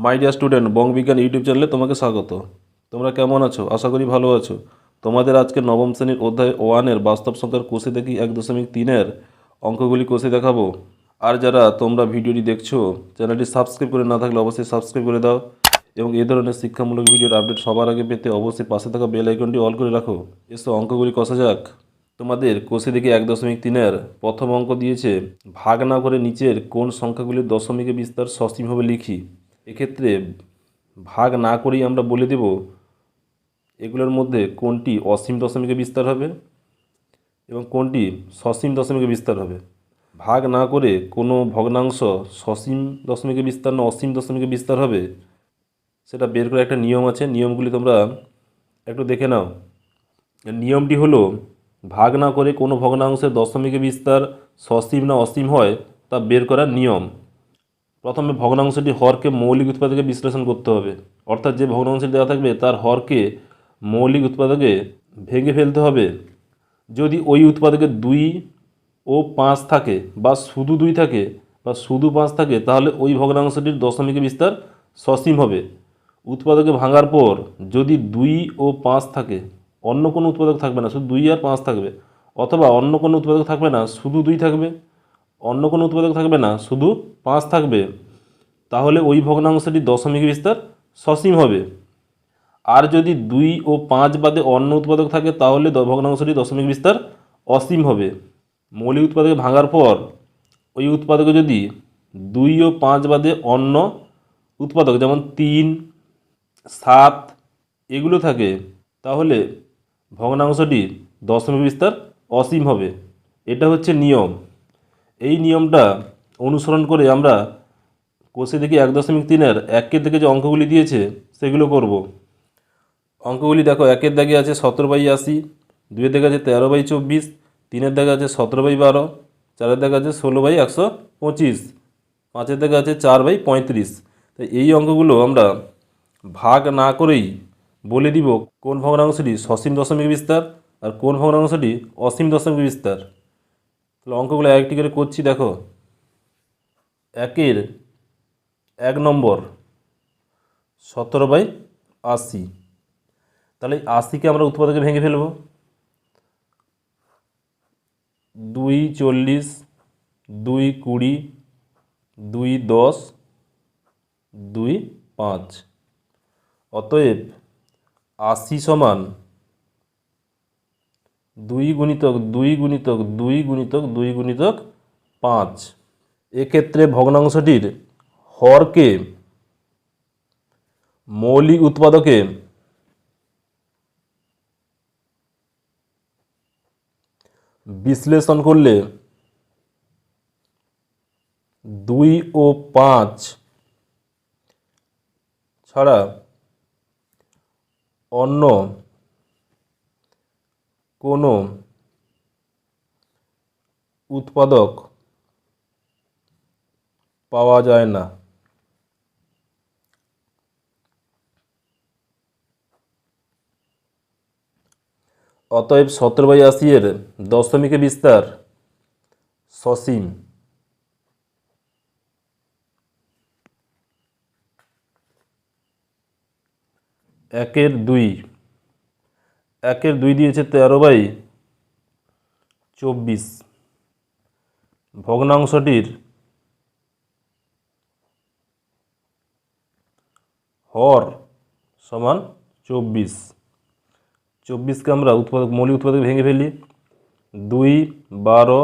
My dear student, বং বিজ্ঞান YouTube চ্যানেলে তোমাকে স্বাগত। তোমরা কেমন আছো? আশা করি ভালো আছো। তোমাদের আজকে নবম শ্রেণীর অধ্যায় 1-এর বাস্তব সংখ্যার কোষে দেখি 1.3-এর অঙ্কগুলি কোষে দেখাবো। আর যারা তোমরা ভিডিওটি দেখছো, চ্যানেলটি সাবস্ক্রাইব করে না থাকলে অবশ্যই সাবস্ক্রাইব করে দাও এবং এই ধরনের শিক্ষামূলক ভিডিওর আপডেট সবার আগে পেতে অবশ্যই পাশে থাকা বেল আইকনটি অল করে রাখো। এসো অঙ্কগুলি কষা যাক। তোমাদের কোষে দেখি 1.3-এর প্রথম অঙ্ক দিয়েছে, ভাগ না করে নিচের কোন সংখ্যাগুলির দশমিকে বিস্তার সসীমভাবে লিখি। এক্ষেত্রে ভাগ না করেই আমরা বলে দেব এগুলোর মধ্যে কোনটি অসীম দশমিকে বিস্তার হবে এবং কোনটি সসীম দশমিকে বিস্তার হবে। ভাগ না করে কোনো ভগ্নাংশ সসীম দশমিকে বিস্তার না অসীম দশমিকে বিস্তার হবে সেটা বের করে একটা নিয়ম আছে। নিয়মগুলি তোমরা একটু দেখে নাও। নিয়মটি হলো, ভাগ না করে কোনো ভগ্নাংশের দশমিকে বিস্তার সসীম না অসীম হয় তা বের করার নিয়ম। প্রথমে ভগ্নাংশটি হরকে মৌলিক উৎপাদকে বিশ্লেষণ করতে হবে, অর্থাৎ যে ভগ্নাংশটি দেওয়া থাকবে তার হরকে মৌলিক উৎপাদকে ভেঙে ফেলতে হবে। যদি ওই উৎপাদকে 2 ও 5 থাকে বা শুধু 2 থাকে বা শুধু 5 থাকে তাহলে ওই ভগ্নাংশটির দশমিকে বিস্তার সসীম হবে। উৎপাদকে ভাঙার পর যদি 2 ও 5 থাকে, অন্য কোনো উৎপাদক থাকবে না, শুধু 2 আর 5 থাকবে, অথবা অন্য কোনো উৎপাদক থাকবে না, শুধু 2 থাকবে, অন্য কোনো উৎপাদক থাকবে না, শুধু 5 থাকবে, তাহলে ওই ভগ্নাংশটির দশমিক বিস্তার সসীম হবে। আর যদি 2 ও 5 বাদে অন্য উৎপাদক থাকে তাহলে ভগ্নাংশটির দশমিক বিস্তার অসীম হবে। মৌলিক উৎপাদকে ভাঙার পর ওই উৎপাদকে যদি 2 ও 5 বাদে অন্য উৎপাদক যেমন 3, 7 এগুলো থাকে তাহলে ভগ্নাংশটির দশমিক বিস্তার অসীম হবে। এটা হচ্ছে নিয়ম। এই নিয়মটা অনুসরণ করে আমরা কোষে দেখি 1.3-এর 1-এর থেকে যে অঙ্কগুলি দিয়েছে সেগুলো করব। অঙ্কগুলি দেখো, 1-এর দাগে আছে 17/80, 2-এর দাগে আছে 13/24, 3-এর দাগে আছে 17/12, 4-এর দাগে আছে 16/125, 5-এর দাগে আছে 4/35। তাই এই অঙ্কগুলো আমরা ভাগ না করেই বলে দিব কোন ভগ্নাংশটি সসীম দশমিক বিস্তার আর কোন ভগ্নাংশটি অসীম দশমিক বিস্তার। তাহলে অঙ্কগুলো একটি করে করছি। দেখো, 1-এর 1 নম্বর 17/80। তাহলে 80কে আমরা উৎপাদকে ভেঙে ফেলব। 2 40, 2 20, 2 10, 2 5। অতএব 80 সমান 2 গুণিতক 2 গুণিতক 2 গুণিতক 2 গুণিতক 5। এক্ষেত্রে ভগ্নাংশটির হরকে মৌলিক উৎপাদকে বিশ্লেষণ করলে 2 ও 5 ছাড়া অন্য কোনো উৎপাদক পাওয়া যায় না। অতএব 17/80-এর দশমিকে বিস্তার সসীম। 1-এর 2, 1-এর 2 দিয়েছে 13/24। ভগ্নাংশটির হর সমান 24। 24কে আমরা মৌলিক উৎপাদকে ভেঙে ফেলি। 2 12,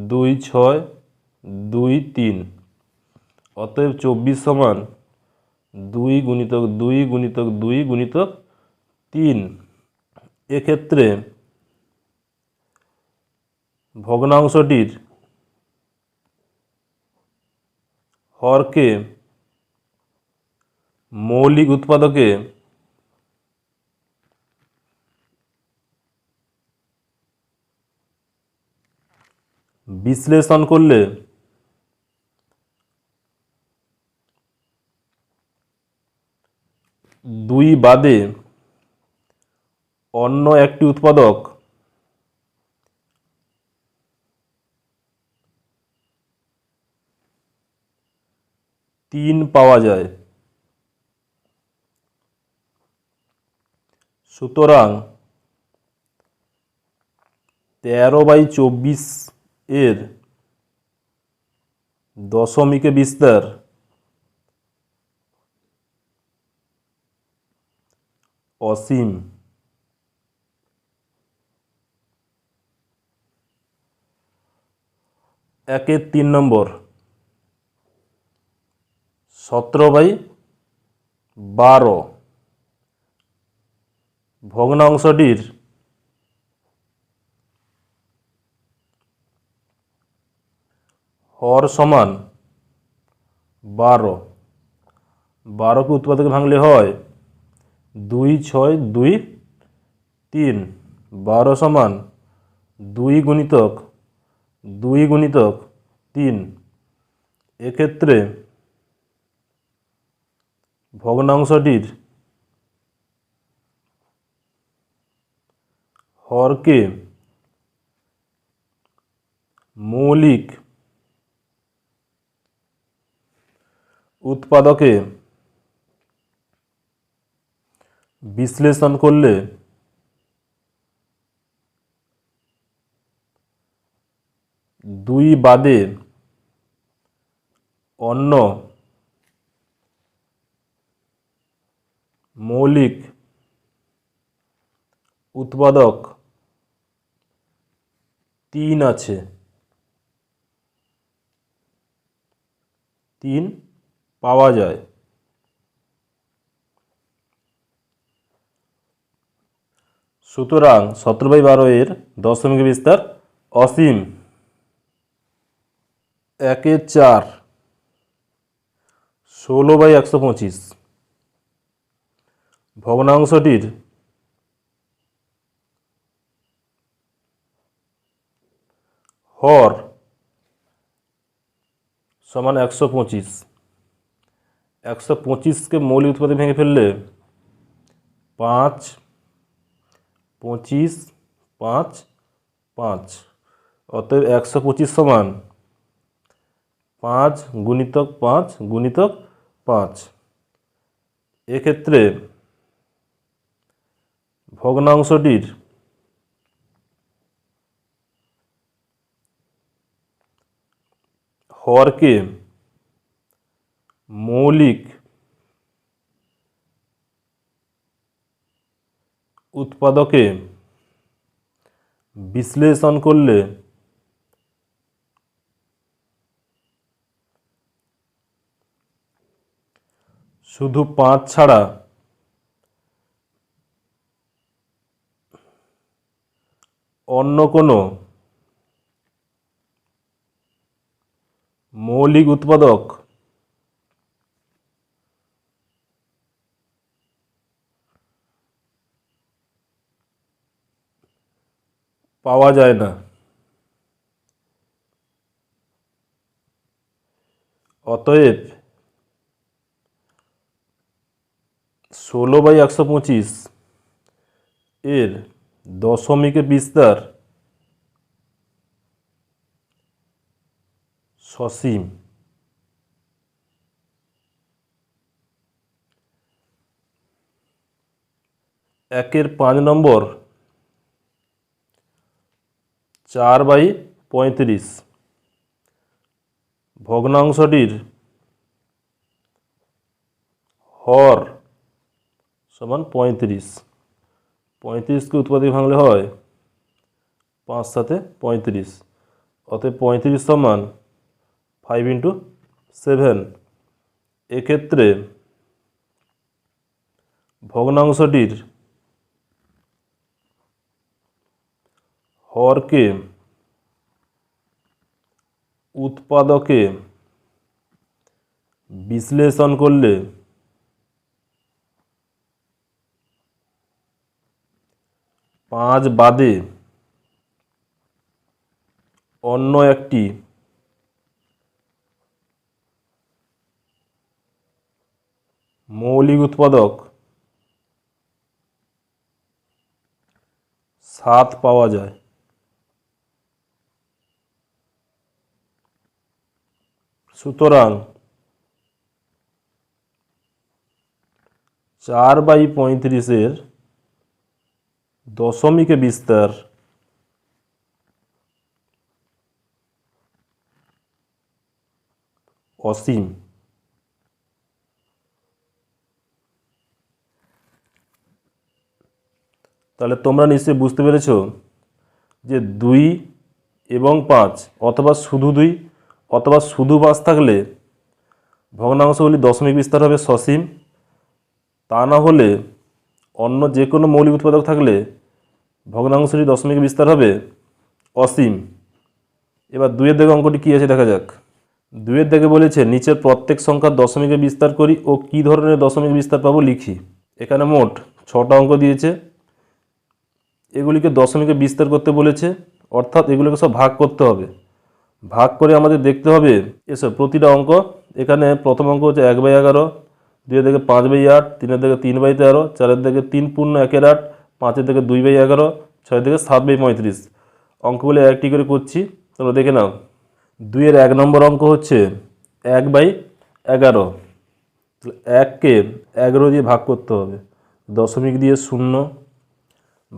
2 6, 2 3। অতএব 24 সমান 2 গুণিতক 2 গুণিতক 2 গুণিতক 3। এক্ষেত্রে ভগ্নাংশটির হরকে মৌলিক উৎপাদকে বিশ্লেষণ করলে 2 বাদে অন্য একটি উৎপাদক 3 পাওয়া যায়। সুতরাং 13/24 এর দশমিকে বিস্তার অসীম। একের 3 নম্বর 17/12 ভগ্নাংশটির হর সমান 12। 12কে উৎপাদকে ভাঙলে হয় 2, 6, 2, 3। 12 সমান 2 গুণিতক 2 গুণিতক 3। এক্ষেত্রে ভগ্নাংশটির হরকে মৌলিক উৎপাদকে বিশ্লেষণ করলে 2 বাদে অন্য মৌলিক উৎপাদক 3 আছে। 3 পাওয়া যায়। সুতরাং 17/12 এর দশমিক বিস্তার অসীম। 1-4 16/125 ভগ্নাংশটির হর সমান 125। 125কে মৌলিক উৎপাদে ভেঙে ফেললে 5, 25, 5, 5। অতএব 125 সমান 5 গুণিতক 5 গুণিতক 5। এক্ষেত্রে ভগ্নাংশটির হরকে মৌলিক উৎপাদকে বিশ্লেষণ করলে শুধু 5 ছাড়া অন্য কোনো মৌলিক উৎপাদক পাওয়া যায় না। অতএব 16/125 এর দশমিকে বিস্তার সসীম। 1-5 নম্বর 4/35 ভগ্নাংশটির হর সমান 35। 35কে উৎপাদকে ভাঙলে হয় 5 7 35। অতএব 35 সমান 5 × 7। এক্ষেত্রে ভগ্নাংশটির হরকে উৎপাদকে বিশ্লেষণ করলে 5 বাদে অন্য একটি মৌলিক উৎপাদক 7 পাওয়া যায়। সুতরাং 4/35 এর দশমিকে বিস্তার অসীম। তাহলে তোমরা নিশ্চয়ই বুঝতে পেরেছো যে 2 এবং 5 অথবা শুধু 2 অথবা শুধু 5 থাকলে ভগ্নাংশগুলি দশমিক বিস্তার হবে সসীম, তা না হলে অন্য যে কোনো মৌলিক উৎপাদক থাকলে ভগ্নাংশটি দশমিক বিস্তার হবে অসীম। এবার 2 এর দাগে অঙ্কটি কী আছে দেখা যাক। 2 এর দাগে বলেছে নিচের প্রত্যেক সংখ্যার দশমিকে বিস্তার করি ও কী ধরনের দশমিক বিস্তার পাবো লিখি। এখানে মোট 6টা অঙ্ক দিয়েছে, এগুলিকে দশমিকে বিস্তার করতে বলেছে, অর্থাৎ এগুলোকে সব ভাগ করতে হবে। ভাগ করে আমাদের দেখতে হবে এসব প্রতিটা অঙ্ক। এখানে প্রথম অঙ্ক হচ্ছে 1/11, 2 এর দাগে 5/8, 3 এর দাগে 3/13, 4 এর দাগে 3 পূর্ণ 1 8, 5 এর দাগে 2/11, 6 এর দাগে 7/35। অঙ্কগুলো একটি করে করছি, তোমরা দেখে নাও। 2 এর 1 নম্বর অঙ্ক হচ্ছে 1/11। 1কে 11 দিয়ে ভাগ করতে হবে, দশমিক দিয়ে 0,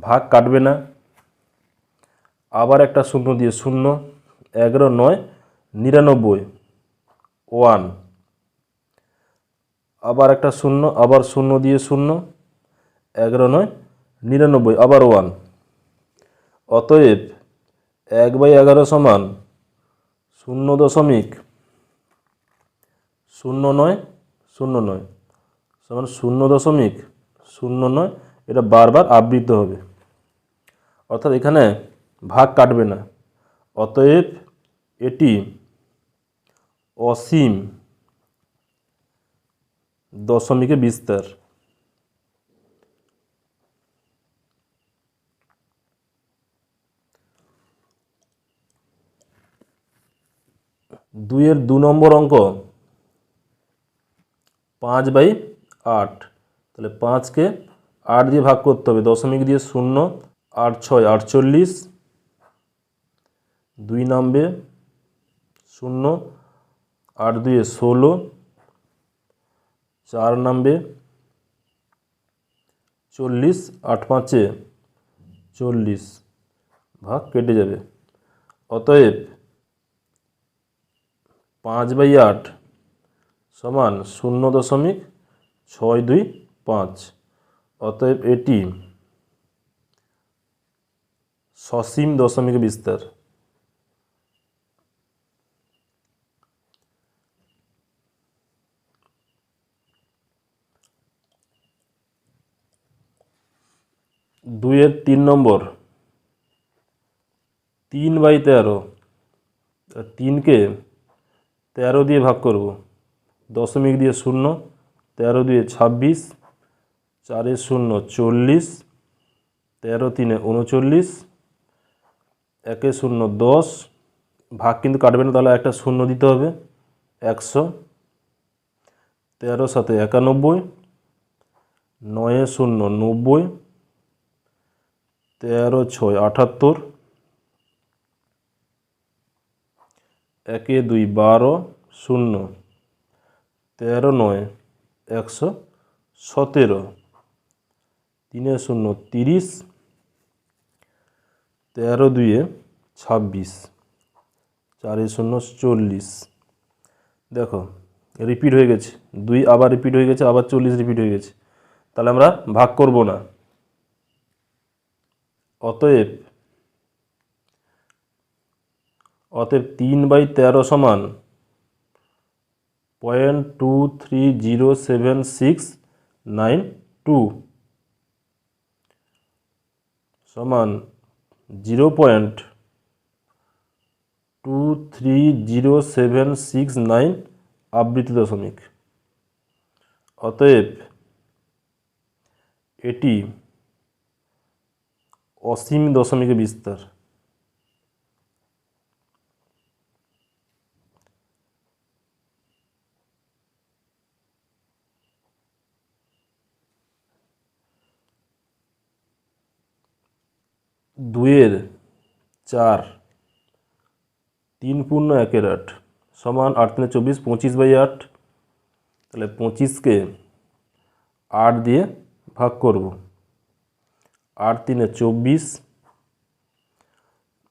ভাগ কাটবে না, আবার একটা 0 দিয়ে 0, 11 9 99 1, আবার একটা 0, আবার 0 দিয়ে 0, 11 9 99 আবার 1। অতএব 1/11 সমান 0.0909 সমান 0.09। এটা বারবার আবৃত হবে, অর্থাৎ এখানে ভাগ কাটবে না। অতএব এটি অসীম দশমিকে বিস্তার। 2 এর 2 নম্বর অঙ্ক 5/8। তাহলে 5কে 8 দিয়ে ভাগ করতে হবে, দশমিক দিয়ে 0, 8 6 48, 2 নামবে 0, 8 2 16, 4 নামবে 40, 8 5 40, ভাগ কেটে যাবে। অতএব 5/8 সমান 0.625। অতএব এটি সসীম দশমিকে বিস্তার। দুইয়ের 3 নম্বর 3/13। 3কে 13 দিয়ে ভাগ করব, দশমিক দিয়ে 0, 13 2 26, 4 0 40, 13 3 39, 1 0 10, ভাগ কিন্তু কাটবে না, তাহলে একটা 0 দিতে হবে, 100, 13 7 91, 9 0 90, 13 6 78, 1 2 12 0, 13 9 117, 3 0 30, 13 2 26, 4 0 40। দেখো রিপিট হয়ে গেছে, 2 আবার রিপিট হয়ে গেছে, আবার 40 রিপিট হয়ে গেছে, তাহলে আমরা ভাগ করব না। অতএব 3/13 সমান 0.230769 সমান 0.230769 আবৃত দশমিক। অতএব এটি অসীম দশমিকে বিস্তার। দুইয়ের 4 3 পূর্ণ 1 8 সমান 8 3 24, 25/8। তাহলে 25কে 8 দিয়ে ভাগ করব, 8 3 24,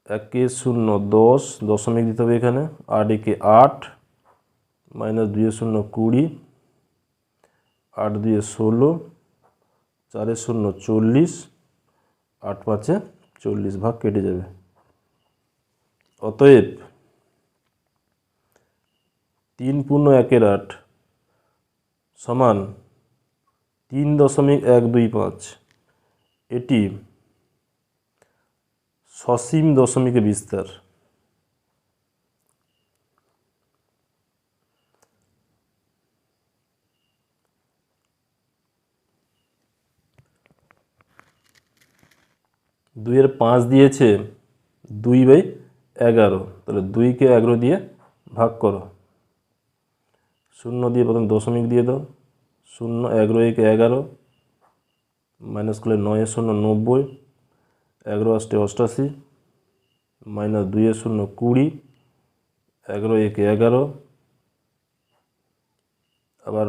1 0 10, দশমিক দিতে হবে এখানে, 8 1 8, -2 0 20, 8 2 16, 4 0 40, 8 5 40, ভাগ কেটে যাবে। অতএব 3 পূর্ণ 1 8 সমান 3.125, এটি সসীম দশমিকের বিস্তার। দুইয়ের 5 দিয়েছে 2/11, তাহলে 2কে 11 দিয়ে ভাগ করো, 0 দিয়ে প্রথম দশমিক দিয়ে দাও, 0 11 1 11, মাইনাস করলে 9 0 90, 11 8 88, -2 0 20, 11 1 11, আবার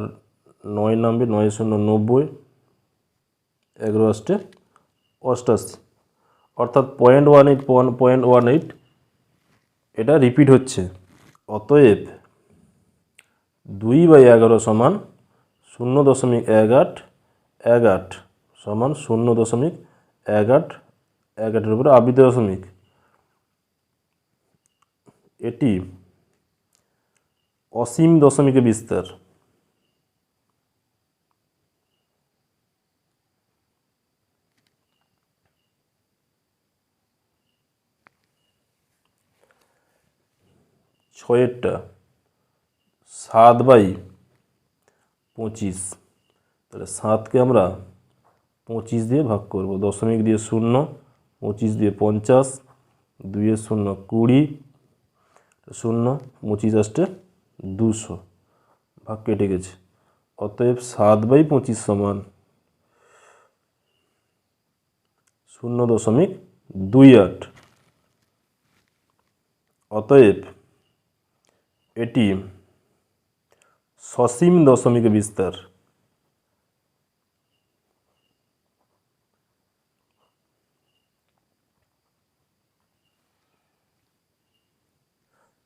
9 নামবে, 9 0 90, 11 8 88, অর্থাৎ 0.18 এটা রিপিট হচ্ছে। অতএব 2/11 সমান 0.1818 সমান 0.1818 উপরে আবৃত দশমিক। এটি অসীম দশমিকের বিস্তার। ছয়েরটা 7/25, তাহলে 7কে আমরা 25 দিয়ে ভাগ করব, দশমিক দিয়ে 0, 25 দিয়ে 50, 2 0 20, 0 25 আসতে 200, ভাগ কেটে গেছে। অতএব 7/25 সমান 0.28। অতএব এটি সসীম দশমিকের বিস্তার।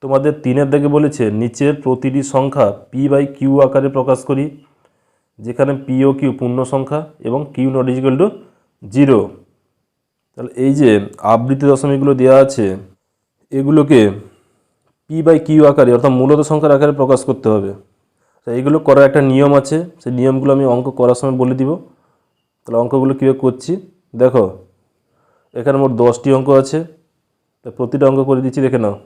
তোমাদের 3-এর দাগে বলেছে নিচের প্রতিটি সংখ্যা p/q আকারে প্রকাশ করি, যেখানে p ও q পূর্ণ সংখ্যা এবং q ≠ 0। তাহলে এই যে আবৃত্তি দশমিকগুলো দেওয়া আছে, এগুলোকে p/q আকারে অর্থাৎ মূলত সংখ্যার আকারে প্রকাশ করতে হবে। তো এইগুলো করার একটা নিয়ম আছে, সেই নিয়মগুলো আমি অঙ্ক করার সময় বলে দিব। তাহলে অঙ্কগুলো কীভাবে করছি দেখো, এখানে মোট 10টি অঙ্ক আছে, তা প্রতিটা অঙ্ক করে দিচ্ছি, দেখে নাও।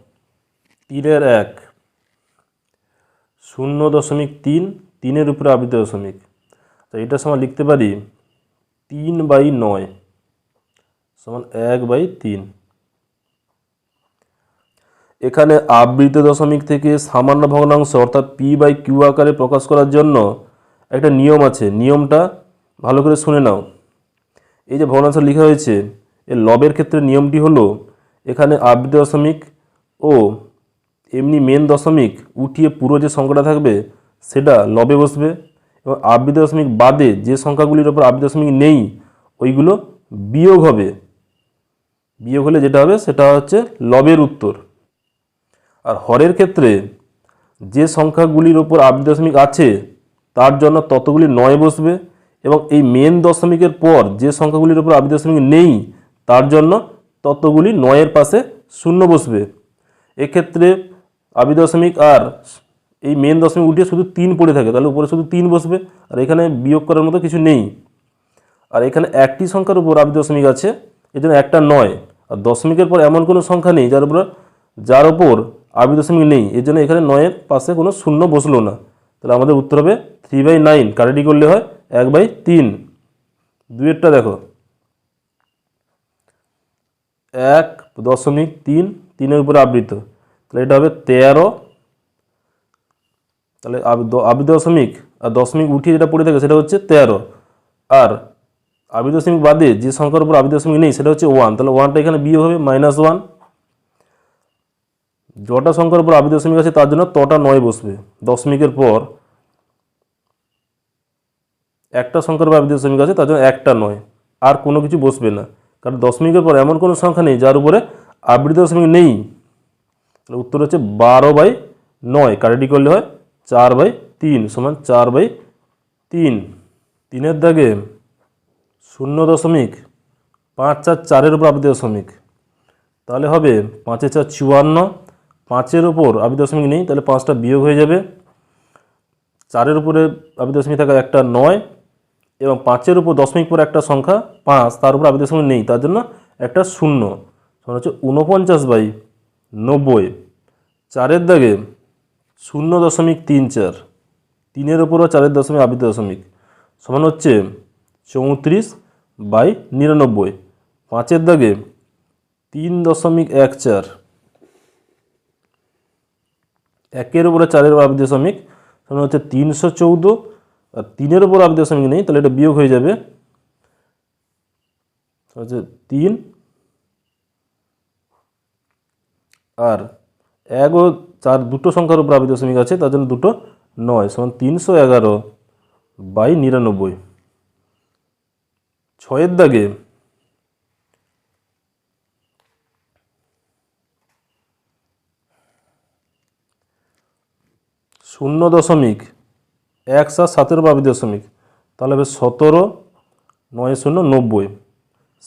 3-এর 1, 0.3, 3-এর উপরে আবৃত দশমিক, তো এটার সময় লিখতে পারি 3/9 সমান 1/3। এখানে আবৃত দশমিক থেকে সামান্য ভগ্নাংশ অর্থাৎ p/q আকারে প্রকাশ করার জন্য একটা নিয়ম আছে, নিয়মটা ভালো করে শুনে নাও। এই যে ভগ্নাংশ লেখা হয়েছে, এর লবের ক্ষেত্রে নিয়মটি হলো এখানে আবৃত দশমিক ও এমনি মেন দশমিক উঠিয়ে পুরো যে সংখ্যাটা থাকবে সেটা লবে বসবে, এবং আবৃত দশমিক বাদে যে সংখ্যাগুলির ওপর আবৃত দশমিক নেই ওইগুলো বিয়োগ হবে। বিয়োগ হলে যেটা হবে সেটা হচ্ছে লবের উত্তর। আর হরের ক্ষেত্রে যে সংখ্যাগুলির ওপর আবৃত দশমিক আছে তার জন্য ততগুলি 9 বসবে, এবং এই মেন দশমিকের পর যে সংখ্যাগুলির ওপর আবৃত দশমিক নেই তার জন্য ততগুলি 9-এর পাশে 0 বসবে। এক্ষেত্রে আবৃত দশমিক আর এই মেন দশমিক উঠিয়ে শুধু 3 পড়ে থাকে, তাহলে উপরে শুধু 3 বসবে, আর এখানে বিয়োগ করার মতো কিছু নেই। আর এখানে একটি সংখ্যার উপর আবৃত দশমিক আছে, এই জন্য একটা 9, আর দশমিকের পর এমন কোনো সংখ্যা নেই যার উপর আবৃত দশমিক নেই, এর জন্য এখানে 9-এর পাশে কোনো 0 বসলো না। তাহলে আমাদের উত্তর হবে 3/9, কাটাটি করলে হয় 1/3। 2-এরটা দেখো, 1.3, 3-এর উপরে আবৃত, তাহলে এটা হবে 13। তাহলে আবৃত দশমিক আর দশমিক উঠিয়ে যেটা পড়ে থাকে সেটা হচ্ছে 13, আর আবৃত দশমিক বাদে যে সংখ্যার উপর আবৃত দশমিক নেই সেটা হচ্ছে 1, তাহলে 1টা এখানে বিয়োগ হবে -1। যটা সংখ্যার উপর আবৃত দশমিক আছে তার জন্য তটা 9 বসবে, দশমিকের পর একটা সংখ্যার উপর আবৃত দশমিক আছে তার জন্য একটা 9। আর কোনো কিছু বসবে না, কারণ দশমিকের পর এমন কোনো সংখ্যা নেই যার উপরে আবৃত দশমিক নেই। উত্তর হচ্ছে 12/9, কাটাটি করলে হয় 4/3 সমান 4/3। 3-এর দাগে 0.544-এর উপর আবৃত দশমিক, তাহলে হবে 5-এ 4 54, 5-এর উপর আবৃত দশমিক নেই, তাহলে 5টা বিয়োগ হয়ে যাবে। 4-এর উপরে আবৃত দশমিক থাকা একটা 9, এবং 5-এর উপর দশমিক পরে একটা সংখ্যা 5, তার উপর আবৃত দশমিক নেই, তার জন্য একটা 0 সমান হচ্ছে 49/90। 4-এর দাগে 0.34, 3-এর উপরও 4-এর দশমিক আবৃত দশমিক সমান হচ্ছে 34/99। 5-এর দাগে 3.14, 1-এর উপরে 4-এর আবৃত দশমিক সমান হচ্ছে 314, আর 3-এর উপর আবৃত দশমিক নেই, তাহলে এটা বিয়োগ হয়ে যাবে, হচ্ছে 3, আর 1 ও 4 দুটো সংখ্যার উপর আবৃত দশমিক আছে, তার জন্য দুটো 9 সমান 311/99। 6-এর দাগে 0.177-এর উপর আবৃত দশমিক, তাহলে হবে 17, 9 0 90।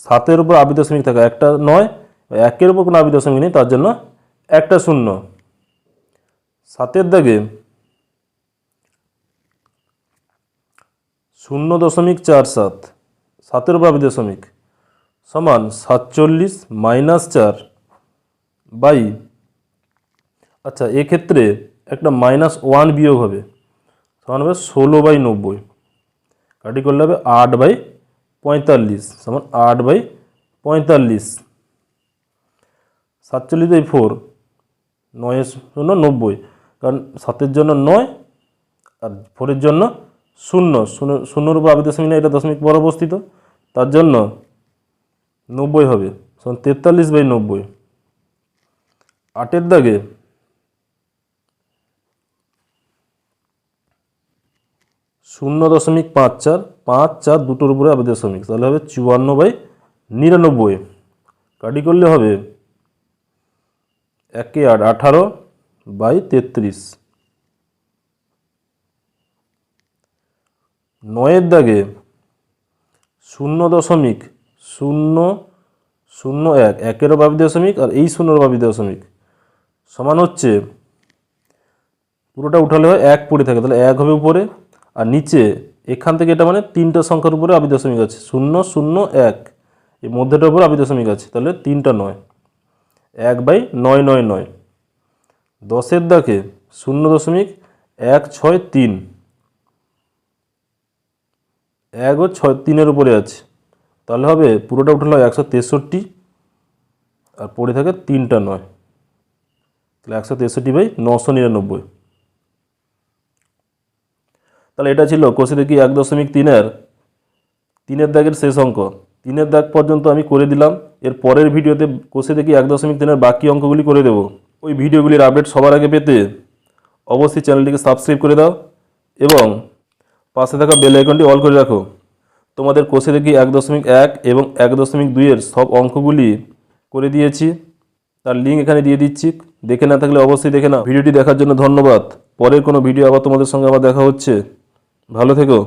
7-এর উপর আবৃত দশমিক থাকা একটা 9, 1-এর উপর কোনো আবৃত দশমিক নেই, তার জন্য একটা 0। 7-এর দাগে 0.47, 7-এর উপর আবৃত দশমিক সমান 47 - 4 বাই, আচ্ছা এক্ষেত্রে একটা -1 বিয়োগ হবে, সমান হবে 16/90, কাটি করলে হবে 8/45 সমান 8/45। 47/4, 9 0 90, কারণ 7-এর জন্য 9 আর 4-এর জন্য 0, 0-0-এর উপর আবৃত দশমিক নেই, এটা দশমিক পর অবস্থিত, তার জন্য 90 হবে সমান 43/90। 8-এর দাগে 0.54 দুটোর উপরে আবৃত দশমিক, তাহলে হবে 54/99, কাটি করলে হবে 1 8 18/33। 9-এর দাগে 0.001, 1-এরও আবৃত দশমিক আর এই 0-এরও আবৃত দশমিক সমান হচ্ছে, পুরোটা উঠালে হয় 1 পড়ে থাকে, তাহলে 1 হবে উপরে, আর নিচে এখান থেকে এটা মানে 3টা সংখ্যার উপরে আবৃত দশমিক আছে, 0 0 1, এই মধ্যেটার উপরে আবৃত দশমিক আছে, তাহলে 3টা 9, 1/999। 10-এর দাগে 0.163, 1 ও 6 3-এর উপরে আছে, তাহলে হবে পুরোটা উঠালে হয় 163, আর পড়ে থাকে 3টা 9, তাহলে 163/999। তাহলে এটা ছিল কোষে দেখি 1.3-এর 3-এর দাগের শেষ অঙ্ক। 3-এর দাগ পর্যন্ত আমি করে দিলাম, এর পরের ভিডিওতে কোষে দেখি 1.3-এর বাকি অঙ্কগুলি করে দেব। ওই ভিডিওগুলির আপডেট সবার আগে পেতে অবশ্যই চ্যানেলটিকে সাবস্ক্রাইব করে দাও এবং পাশে থাকা বেল আইকনটি অল করে রাখো। তোমাদের কোষে দেখি 1.1 এবং 1.2-এর সব অঙ্কগুলি করে দিয়েছি, তার লিঙ্ক এখানে দিয়ে দিচ্ছি, দেখে না থাকলে অবশ্যই দেখে নাও। ভিডিওটি দেখার জন্য ধন্যবাদ। পরের কোনো ভিডিও আবার তোমাদের সঙ্গে আবার দেখা হচ্ছে। ভালো থেকো।